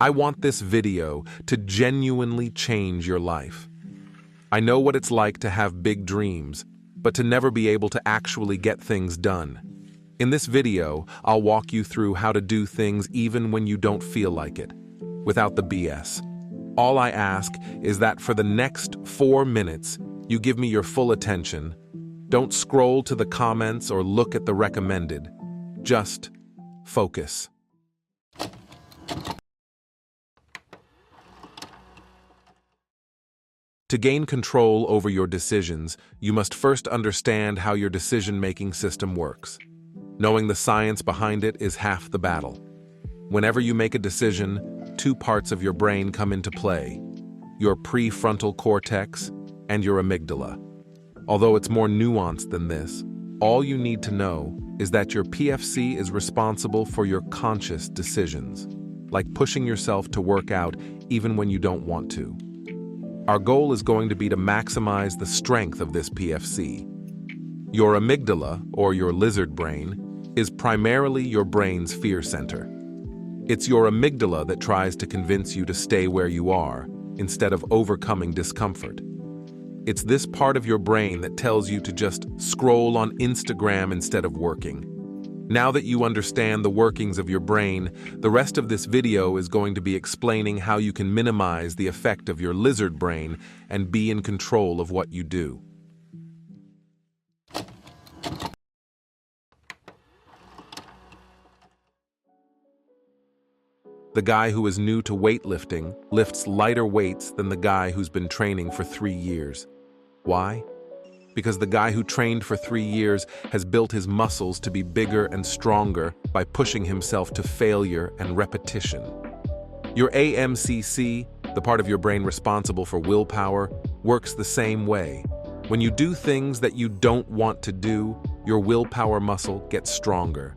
I want this video to genuinely change your life. I know what it's like to have big dreams, but to never be able to actually get things done. In this video, I'll walk you through how to do things even when you don't feel like it, without the BS. All I ask is that for the next 4 minutes, you give me your full attention. Don't scroll to the comments or look at the recommended. Just focus. To gain control over your decisions, you must first understand how your decision-making system works. Knowing the science behind it is half the battle. Whenever you make a decision, 2 parts of your brain come into play: your prefrontal cortex and your amygdala. Although it's more nuanced than this, all you need to know is that your PFC is responsible for your conscious decisions, like pushing yourself to work out even when you don't want to. Our goal is going to be to maximize the strength of this PFC. Your amygdala, or your lizard brain, is primarily your brain's fear center. It's your amygdala that tries to convince you to stay where you are, instead of overcoming discomfort. It's this part of your brain that tells you to just scroll on Instagram instead of working. Now that you understand the workings of your brain, the rest of this video is going to be explaining how you can minimize the effect of your lizard brain and be in control of what you do. The guy who is new to weightlifting lifts lighter weights than the guy who's been training for 3 years. Why? Because the guy who trained for 3 years has built his muscles to be bigger and stronger by pushing himself to failure and repetition. Your AMCC, the part of your brain responsible for willpower, works the same way. When you do things that you don't want to do, your willpower muscle gets stronger.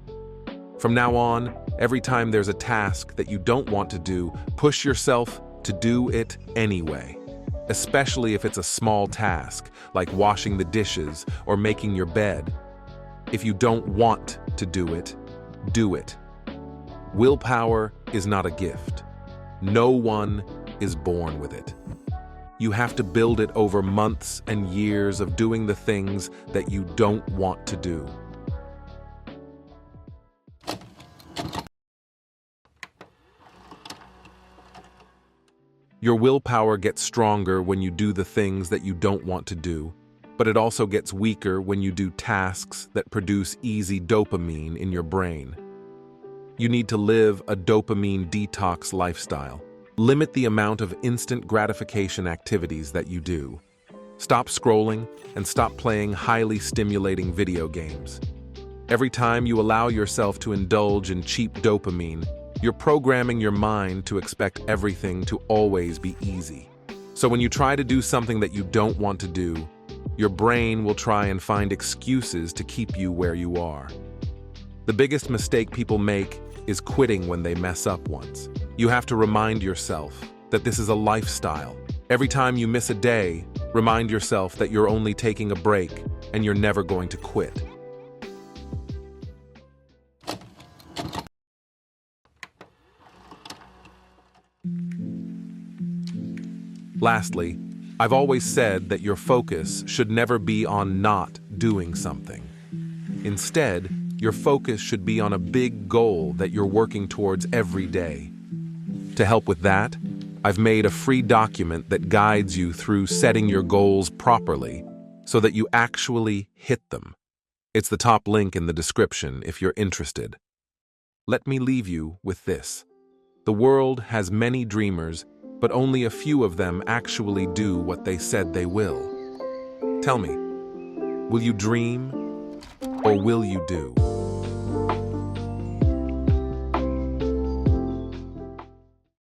From now on, every time there's a task that you don't want to do, push yourself to do it anyway. Especially if it's a small task, like washing the dishes or making your bed. If you don't want to do it, do it. Willpower is not a gift. No one is born with it. You have to build it over months and years of doing the things that you don't want to do. Your willpower gets stronger when you do the things that you don't want to do, but it also gets weaker when you do tasks that produce easy dopamine in your brain. You need to live a dopamine detox lifestyle. Limit the amount of instant gratification activities that you do. Stop scrolling and stop playing highly stimulating video games. Every time you allow yourself to indulge in cheap dopamine, you're programming your mind to expect everything to always be easy. So when you try to do something that you don't want to do, your brain will try and find excuses to keep you where you are. The biggest mistake people make is quitting when they mess up once. You have to remind yourself that this is a lifestyle. Every time you miss a day, remind yourself that you're only taking a break and you're never going to quit. Lastly, I've always said that your focus should never be on not doing something. Instead, your focus should be on a big goal that you're working towards every day. To help with that, I've made a free document that guides you through setting your goals properly so that you actually hit them. It's the top link in the description if you're interested. Let me leave you with this. The world has many dreamers, but only a few of them actually do what they said they will. Tell me, will you dream or will you do?